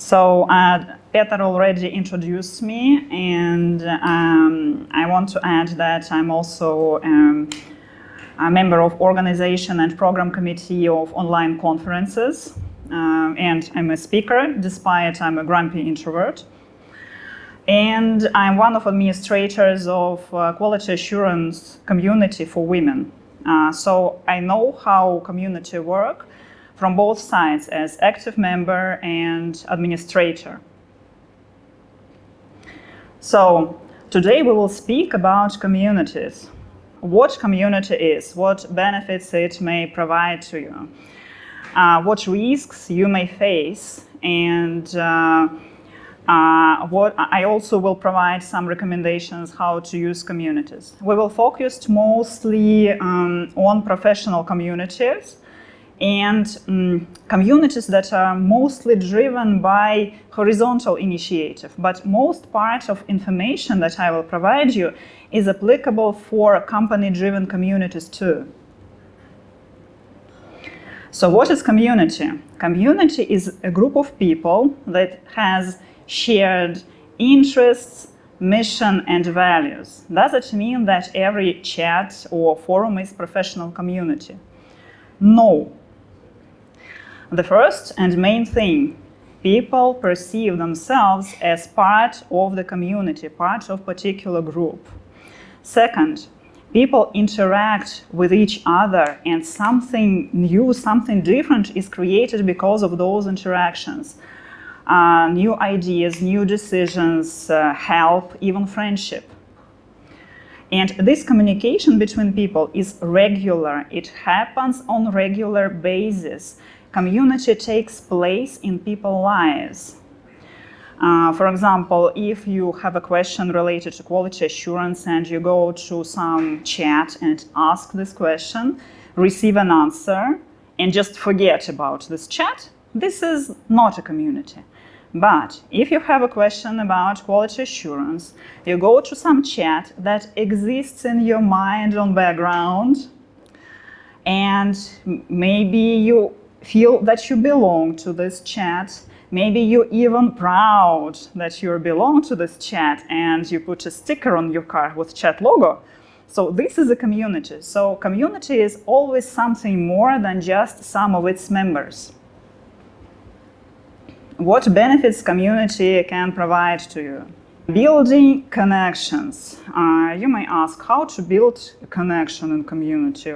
So Peter already introduced me, and I want to add that I'm also a member of organization and program committee of online conferences, and I'm a speaker, despite I'm a grumpy introvert. And I'm one of administrators of quality assurance community for women. So I know how community work from both sides as active member and administrator. So today we will speak about communities. What community is, what benefits it may provide to you, what risks you may face, and what I also will provide some recommendations how to use communities. We will focus mostly on professional communities and communities that are mostly driven by horizontal initiative, but most part of information that I will provide you is applicable for company-driven communities too. So what is community? Community is a group of people that has shared interests, mission, and values. Does it mean that every chat or forum is professional community? No. The first and main thing, people perceive themselves as part of the community, part of a particular group. Second, people interact with each other, and something new, something different is created because of those interactions. New ideas, new decisions, help, even friendship. And this communication between people is regular. It happens on a regular basis. Community takes place in people's lives. For example, if you have a question related to quality assurance and you go to some chat and ask this question, receive an answer, and just forget about this chat, this is not a community. But if you have a question about quality assurance, you go to some chat that exists in your mind on background, and maybe you feel that you belong to this chat. Maybe you're even proud that you belong to this chat, and you put a sticker on your car with chat logo. So this is a community. So community is always something more than just some of its members. What benefits community can provide to you? Building connections. You may ask how to build a connection in community.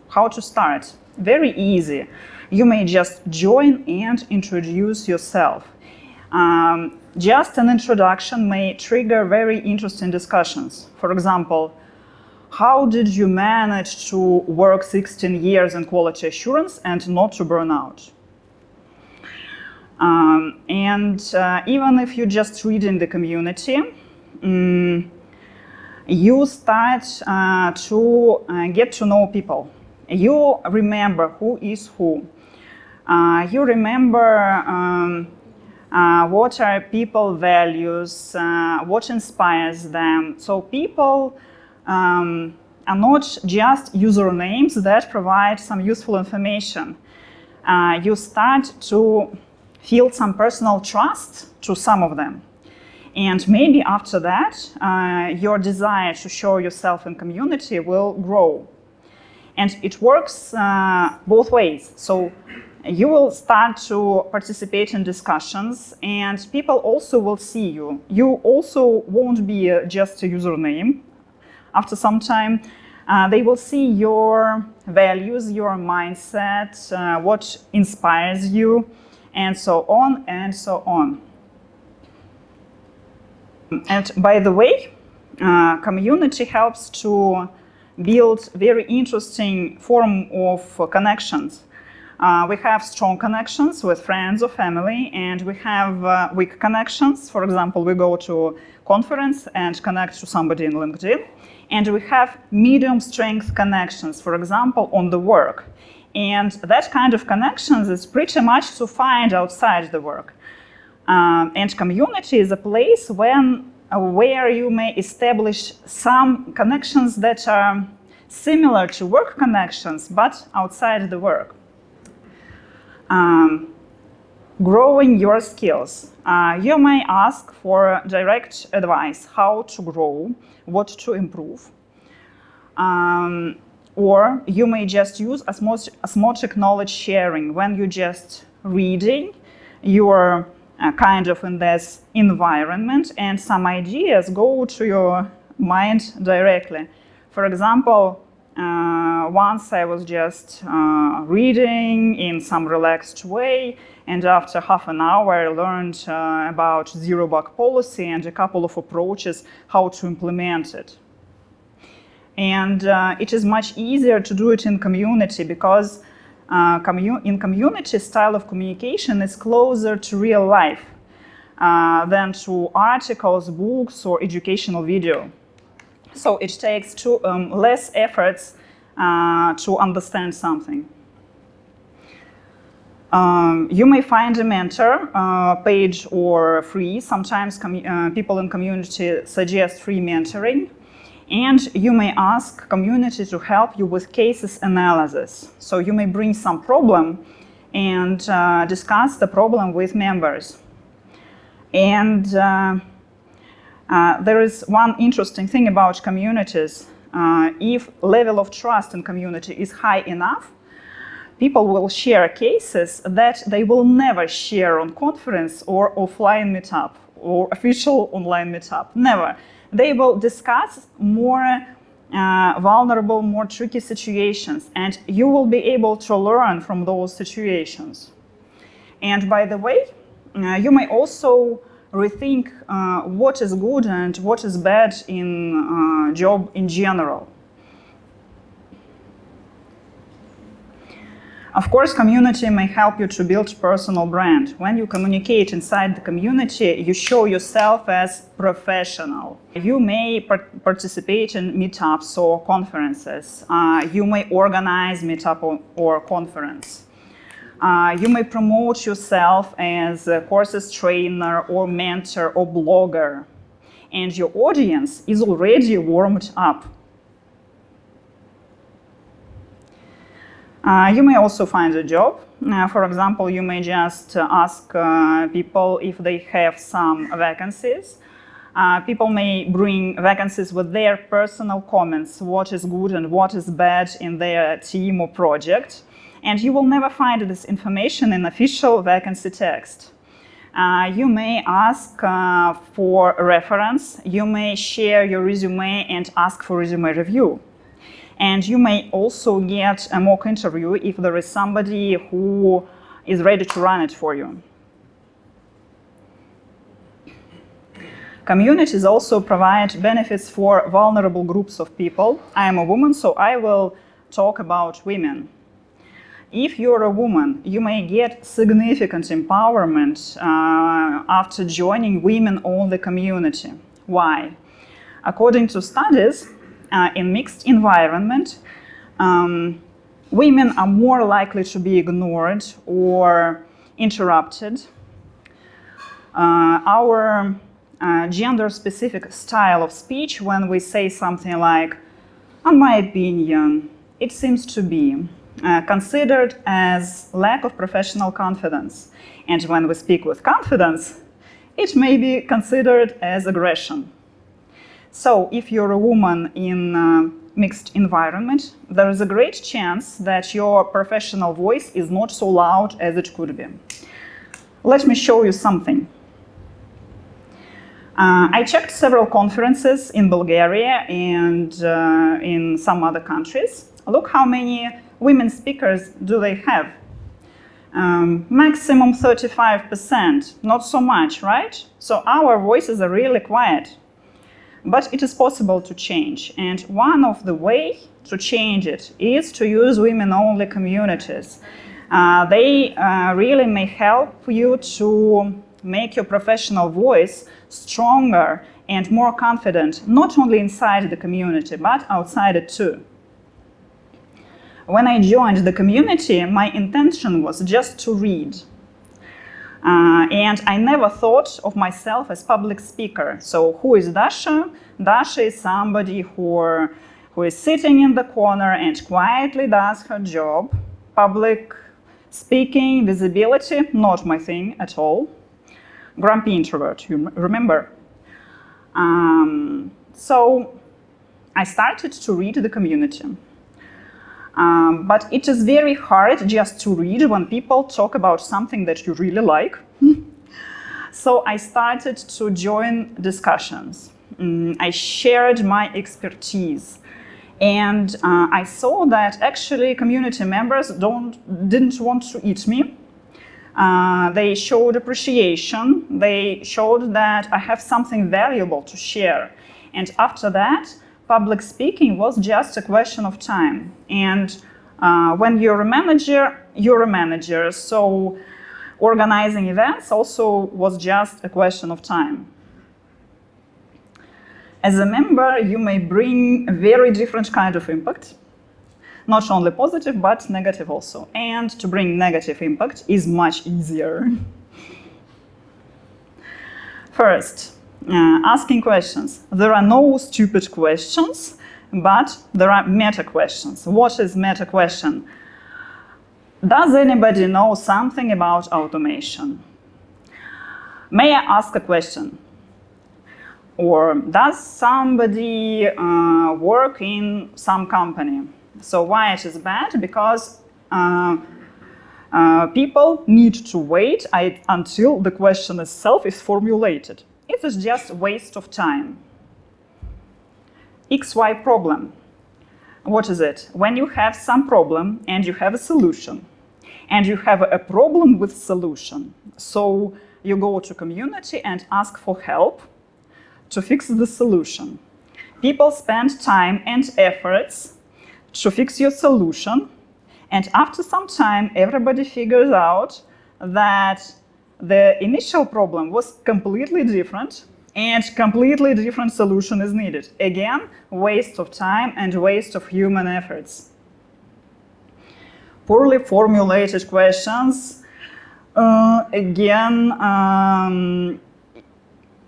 How to start? Very easy. You may just join and introduce yourself. Just an introduction may trigger very interesting discussions. For example, how did you manage to work 16 years in quality assurance and not to burn out? Even if you just read in the community, you start to get to know people. You remember who is who. You remember what are people's values, what inspires them. So people are not just usernames that provide some useful information. You start to feel some personal trust to some of them. And maybe after that, your desire to show yourself in community will grow. And it works both ways. So you will start to participate in discussions, and people also will see you. You also won't be just a username. After some time, they will see your values, your mindset, what inspires you, and so on and so on. And by the way, community helps to build very interesting form of connections. We have strong connections with friends or family, and we have weak connections. For example, we go to a conference and connect to somebody in LinkedIn. And we have medium strength connections, for example, on the work. And that kind of connections is pretty much to find outside the work. And community is a place where you may establish some connections that are similar to work connections, but outside the work. Growing your skills. You may ask for direct advice, how to grow, what to improve. Or you may just use osmotic knowledge sharing. When you're just reading, you're kind of in this environment and some ideas go to your mind directly. For example, once I was just reading in some relaxed way, and after half an hour I learned about zero-bug policy and a couple of approaches how to implement it. And it is much easier to do it in community because in community style of communication is closer to real life than to articles, books, or educational video. So it takes less efforts to understand something. You may find a mentor, paid or free. Sometimes people in community suggest free mentoring. And you may ask community to help you with cases analysis. So you may bring some problem and discuss the problem with members. And there is one interesting thing about communities. If level of trust in community is high enough, people will share cases that they will never share on conference or offline meetup or official online meetup. Never. They will discuss more vulnerable, more tricky situations, and you will be able to learn from those situations. And by the way, you may also rethink what is good and what is bad in job in general. Of course, community may help you to build personal brand. When you communicate inside the community, you show yourself as professional. You may participate in meetups or conferences. You may organize meetup or conference. You may promote yourself as a courses trainer or mentor or blogger. And your audience is already warmed up. You may also find a job. For example, you may just ask people if they have some vacancies. People may bring vacancies with their personal comments, what is good and what is bad in their team or project. And you will never find this information in official vacancy text. You may ask for a reference. You may share your resume and ask for resume review. And you may also get a mock interview if there is somebody who is ready to run it for you. Communities also provide benefits for vulnerable groups of people. I am a woman, so I will talk about women. If you're a woman, you may get significant empowerment after joining women-only community. Why? According to studies, in mixed environment, women are more likely to be ignored or interrupted. Our gender-specific style of speech, when we say something like, "in my opinion, it seems to be," considered as lack of professional confidence. And when we speak with confidence, it may be considered as aggression. So if you're a woman in a mixed environment, there is a great chance that your professional voice is not so loud as it could be. Let me show you something. I checked several conferences in Bulgaria and in some other countries. Look how many women speakers do they have. Maximum 35%, not so much, right? So our voices are really quiet. But it is possible to change, and one of the ways to change it is to use women-only communities. They really may help you to make your professional voice stronger and more confident, not only inside the community, but outside it too. When I joined the community, my intention was just to read. And I never thought of myself as public speaker. So who is Dasha? Dasha is somebody who is sitting in the corner and quietly does her job, public Speaking, visibility, not my thing at all. Grumpy introvert, you remember? So I started to read the community. But it is very hard just to read when people talk about something that you really like. So I started to join discussions. I shared my expertise. And I saw that actually community members didn't want to eat me. They showed appreciation. They showed that I have something valuable to share. And after that, public speaking was just a question of time. And when you're a manager, you're a manager. So organizing events also was just a question of time. As a member, you may bring a very different kind of impact. Not only positive, but negative also. And to bring negative impact is much easier. First, asking questions. There are no stupid questions, but there are meta questions. What is meta question? Does anybody know something about automation? May I ask a question? Or does somebody work in some company? So why it is bad? Because people need to wait until the question itself is formulated. It is just a waste of time. XY problem. What is it? When you have some problem and you have a solution, and you have a problem with solution. So you go to community and ask for help to fix the solution. People spend time and efforts to fix your solution, and after some time everybody figures out that the initial problem was completely different and completely different solution is needed. Again, waste of time and waste of human efforts. Poorly formulated questions,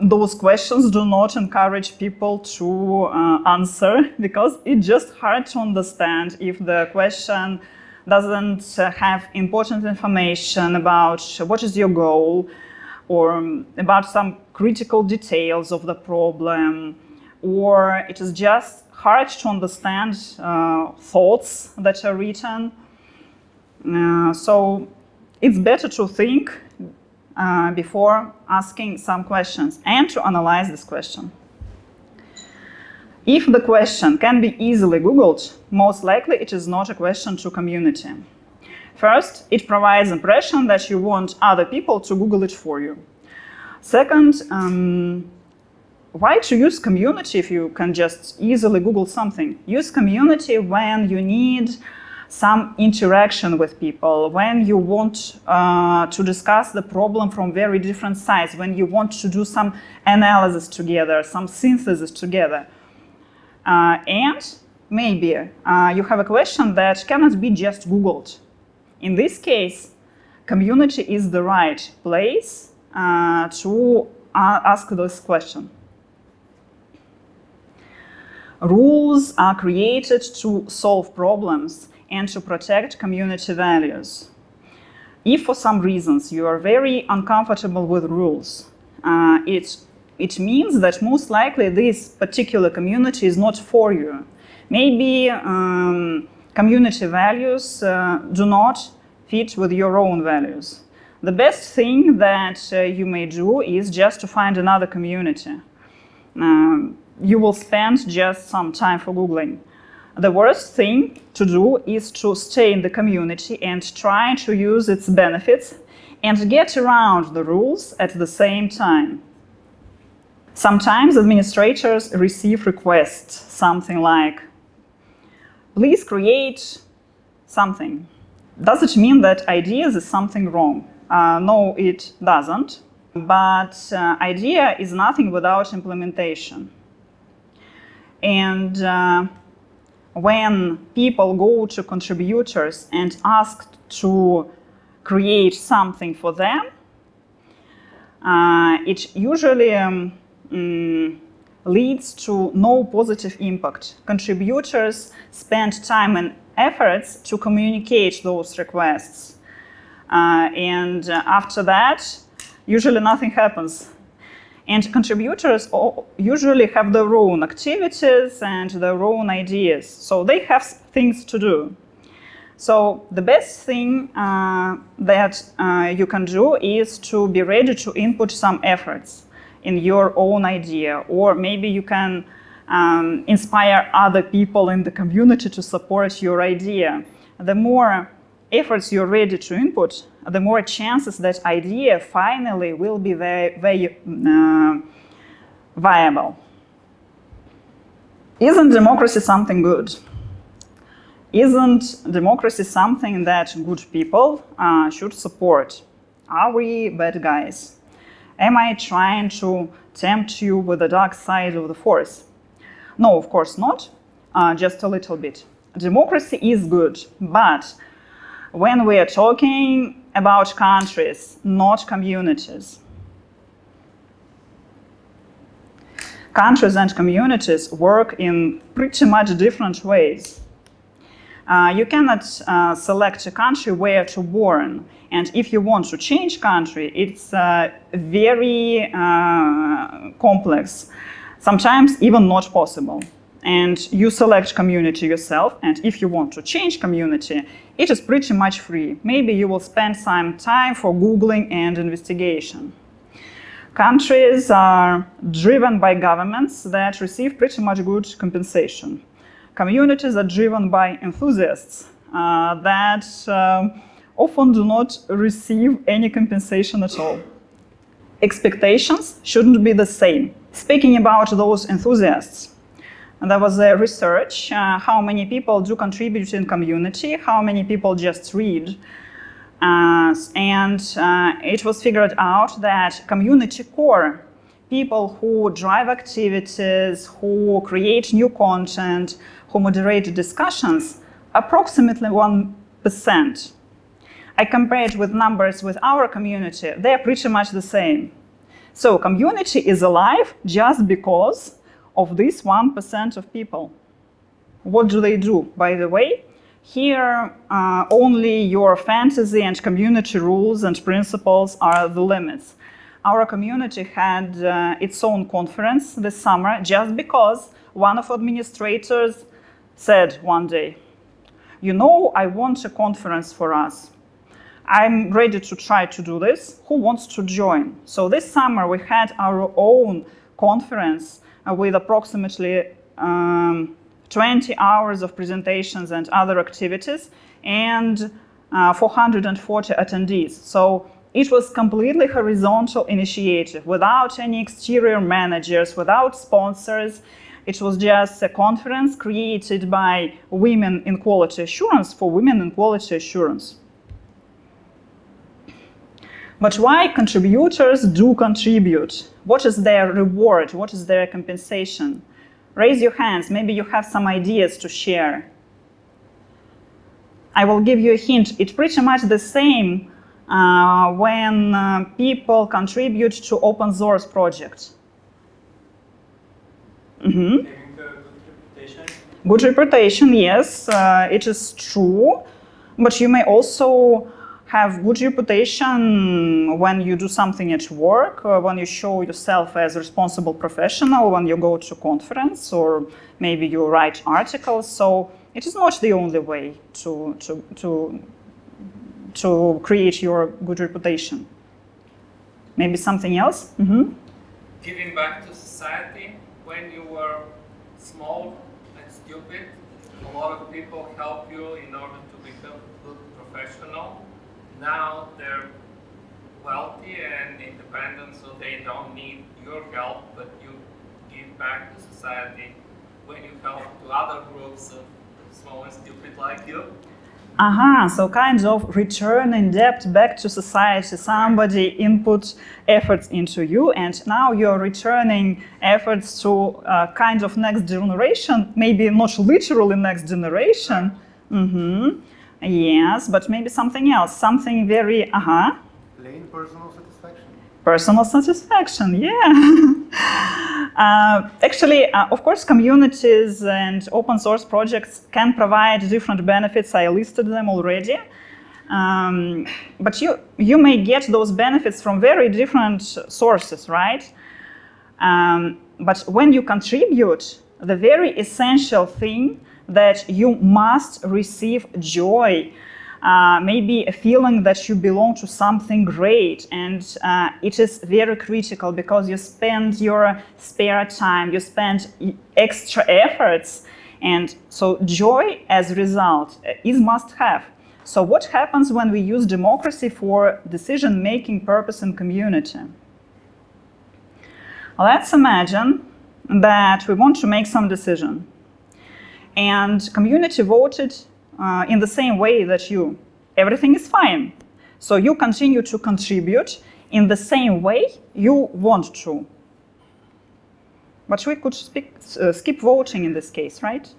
those questions do not encourage people to answer, because it's just hard to understand if the question doesn't have important information about what is your goal, or about some critical details of the problem, or it is just hard to understand thoughts that are written. So it's better to think before asking some questions and to analyze this question. If the question can be easily Googled, most likely it is not a question to community. First, it provides impression that you want other people to Google it for you. Second, why to use community if you can just easily Google something? Use community when you need some interaction with people, when you want to discuss the problem from very different sides, when you want to do some analysis together, some synthesis together. And maybe you have a question that cannot be just Googled. In this case, community is the right place to ask this question. Rules are created to solve problems and to protect community values. If for some reasons you are very uncomfortable with rules, it means that most likely this particular community is not for you. Maybe community values do not fit with your own values. The best thing that you may do is just to find another community. You will spend just some time for Googling. The worst thing to do is to stay in the community and try to use its benefits and get around the rules at the same time. Sometimes administrators receive requests, something like, please create something. Does it mean that ideas is something wrong? No, it doesn't. But idea is nothing without implementation. And when people go to contributors and ask to create something for them, it usually leads to no positive impact. Contributors spend time and efforts to communicate those requests. and after that, usually nothing happens. And contributors usually have their own activities and their own ideas, so they have things to do. So the best thing that you can do is to be ready to input some efforts in your own idea, or maybe you can inspire other people in the community to support your idea. The more efforts you're ready to input, the more chances that idea finally will be very viable. Isn't democracy something good? Isn't democracy something that good people should support? Are we bad guys? Am I trying to tempt you with the dark side of the force? No, of course not, just a little bit. Democracy is good, but when we are talking about countries, not communities. Countries and communities work in pretty much different ways. You cannot select a country where to born, and if you want to change country, it's very complex, sometimes even not possible. And you select community yourself, and if you want to change community, it is pretty much free. Maybe you will spend some time for Googling and investigation. Countries are driven by governments that receive pretty much good compensation. Communities are driven by enthusiasts that often do not receive any compensation at all. Expectations shouldn't be the same. Speaking about those enthusiasts, there was a research, how many people do contribute in community, how many people just read. And it was figured out that community core, people who drive activities, who create new content, who moderate discussions, approximately 1%. I compared with numbers with our community, they're pretty much the same. So community is alive just because of this 1% of people. What do they do, by the way? Here, only your fantasy and community rules and principles are the limits. Our community had its own conference this summer just because one of administrators said one day, you know, I want a conference for us. I'm ready to try to do this. Who wants to join? So this summer we had our own conference with approximately 20 hours of presentations and other activities and 440 attendees. So it was completely horizontal initiative without any exterior managers, without sponsors. It was just a conference created by Women in Quality Assurance for Women in Quality Assurance. But why contributors do contribute? What is their reward? What is their compensation? Raise your hands. Maybe you have some ideas to share. I will give you a hint. It's pretty much the same when people contribute to open source projects. Mm-hmm. Good reputation. Good reputation, yes, it is true. But you may also have good reputation when you do something at work, or when you show yourself as a responsible professional, when you go to conference, or maybe you write articles. So it is not the only way to create your good reputation. Maybe something else? Mm-hmm. Giving back to society. When you were small and stupid, a lot of people help you in order to become a good professional. Now they're wealthy and independent, so they don't need your help, but you give back to society when you help to other groups of small and stupid like you. So kind of return in debt back to society. Somebody input efforts into you, and now you're returning efforts to kind of next generation, maybe not literally next generation. Mm-hmm. Yes, but maybe something else, something very, Plain personal satisfaction. Personal satisfaction, yeah. Actually, of course, communities and open source projects can provide different benefits. I listed them already. but you may get those benefits from very different sources, right? But when you contribute, the very essential thing that you must receive joy, maybe a feeling that you belong to something great, and it is very critical because you spend your spare time, you spend extra efforts, and so joy as a result is must-have. So what happens when we use democracy for decision-making purpose in community? Let's imagine that we want to make some decision, and community voted in the same way that you. Everything is fine. So you continue to contribute in the same way you want to. But we could skip voting in this case, right?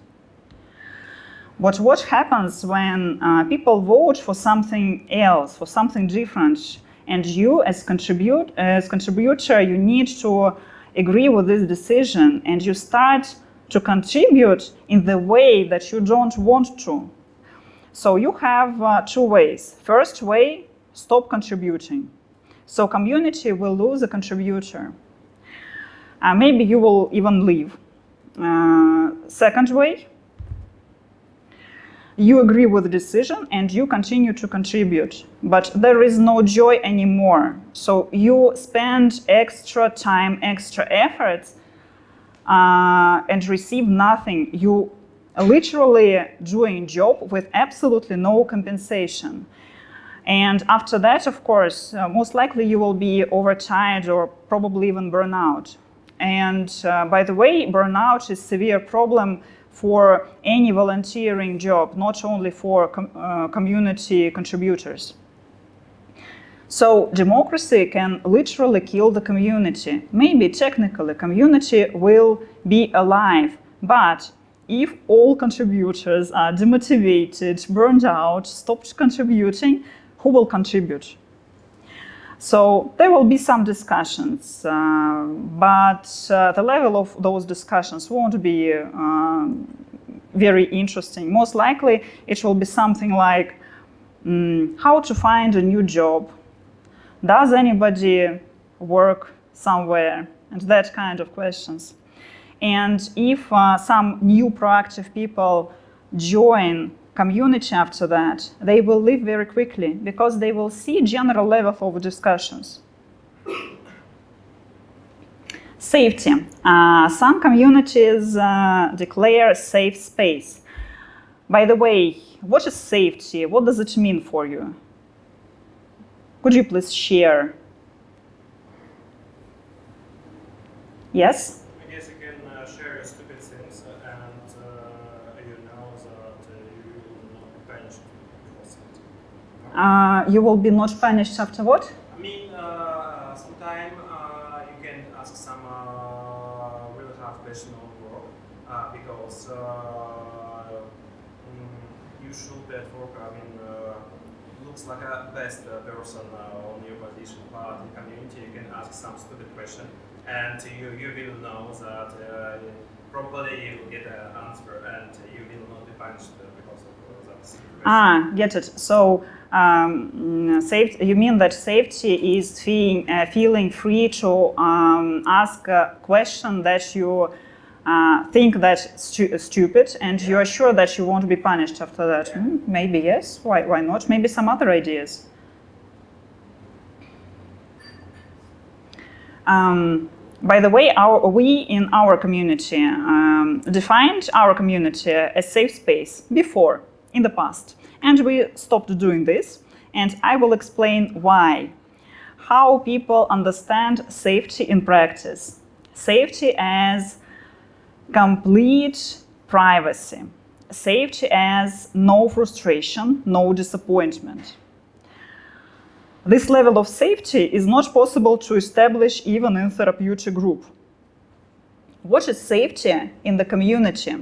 But what happens when people vote for something else, for something different, and you as contributor, you need to agree with this decision, and you start to contribute in the way that you don't want to. So you have two ways. First way, stop contributing. So community will lose a contributor. Maybe you will even leave. Second way, you agree with the decision and you continue to contribute, but there is no joy anymore. So you spend extra time, extra efforts, and receive nothing. You literally doing job with absolutely no compensation. And after that, of course, most likely you will be overtired or probably even burn out. And by the way, burnout is a severe problem for any volunteering job, not only for community contributors. So democracy can literally kill the community. Maybe technically community will be alive, but if all contributors are demotivated, burned out, stopped contributing, who will contribute? So there will be some discussions, but the level of those discussions won't be very interesting. Most likely it will be something like how to find a new job, does anybody work somewhere, and that kind of questions. And if some new proactive people join community after that, they will leave very quickly because they will see general level of discussions. Safety. Some communities declare safe space. By the way, what is safety? What does it mean for you? Could you please share? Yes? I guess you can share your stupid things and you know that you will not be punished for something. You will be not punished after what? I mean, sometimes you can ask some really hard question on work because you should be at work. I mean, looks like a best person on your position, but in community you can ask some stupid question, and you will know that probably you will get an answer, and you will not be punished because of that situation. Get it. So you mean that safety is feeling free to ask a question that you think that's stupid, and you are sure that you won't be punished after that. Yeah. Maybe yes. Why not? Maybe some other ideas. By the way, we in our community defined our community as safe space before, in the past, and we stopped doing this, and I will explain why. How people understand safety in practice. Safety as complete privacy. Safety as no frustration, no disappointment. This level of safety is not possible to establish even in therapeutic group. What is safety in the community?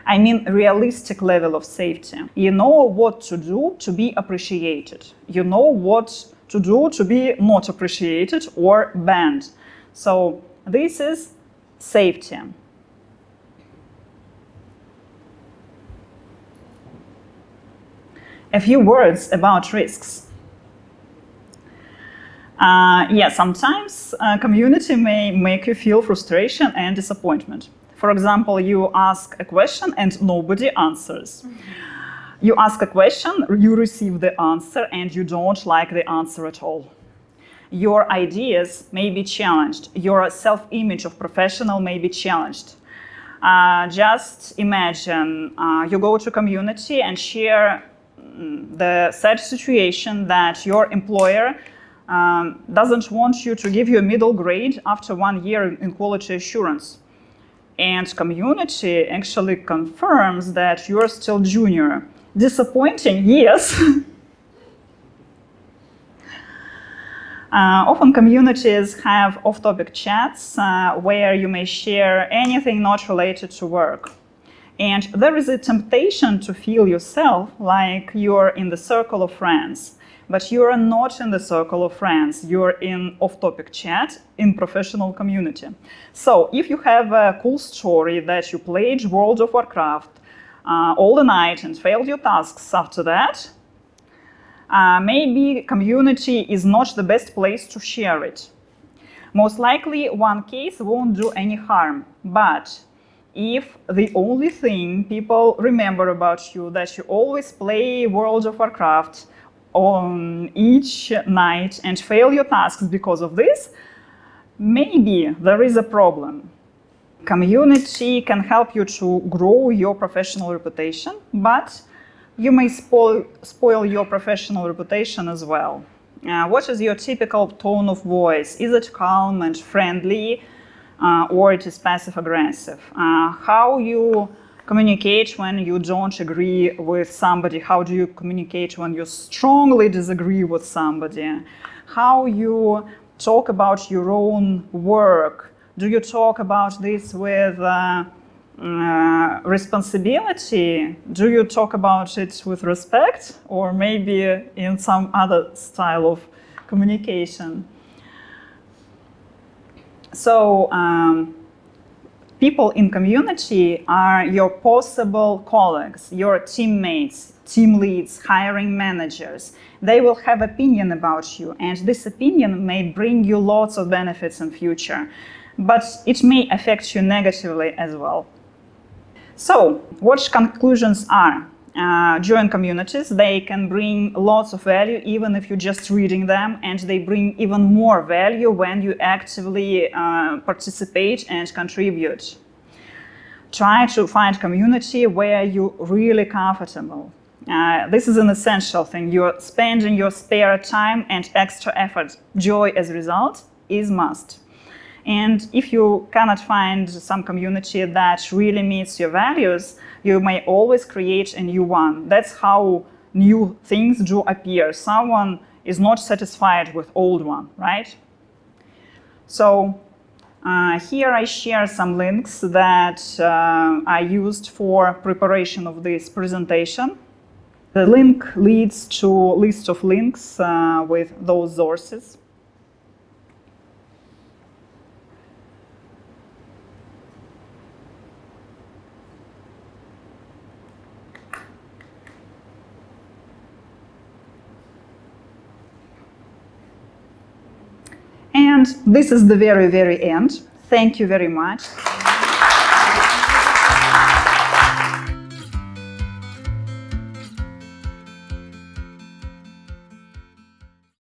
I mean realistic level of safety. You know what to do to be appreciated. You know what to do to be not appreciated or banned. So this is safety. A few words about risks. Sometimes community may make you feel frustration and disappointment. For example, you ask a question and nobody answers. You ask a question, you receive the answer, and you don't like the answer at all. Your ideas may be challenged. Your self-image of professional may be challenged. Just imagine you go to community and share the sad situation that your employer doesn't want you to give you a middle grade after 1 year in quality assurance. And community actually confirms that you're still junior. Disappointing, yes. Often communities have off-topic chats where you may share anything not related to work. And there is a temptation to feel yourself like you're in the circle of friends. But you are not in the circle of friends. You're in off-topic chat in professional community. So if you have a cool story that you played World of Warcraft all the night and failed your tasks after that, maybe community is not the best place to share it. Most likely one case won't do any harm, but if the only thing people remember about you that you always play World of Warcraft on each night and fail your tasks because of this, maybe there is a problem. Community can help you to grow your professional reputation, but you may spoil your professional reputation as well. What is your typical tone of voice? Is it calm and friendly, or it is passive-aggressive? How you communicate when you don't agree with somebody? How do you communicate when you strongly disagree with somebody? How you talk about your own work? Do you talk about this with responsibility? Do you talk about it with respect, or maybe in some other style of communication? So people in community are your possible colleagues, your teammates, team leads, hiring managers. They will have opinion about you, and this opinion may bring you lots of benefits in future, but it may affect you negatively as well. So, what conclusions are? Join communities. They can bring lots of value even if you're just reading them, and they bring even more value when you actively participate and contribute. Try to find community where you're really comfortable. This is an essential thing. You're spending your spare time and extra effort. Joy as a result is must. And if you cannot find some community that really meets your values, you may always create a new one. That's how new things do appear. Someone is not satisfied with old one, right? So here I share some links that I used for preparation of this presentation. The link leads to a list of links with those sources. And this is the very, very end. Thank you very much.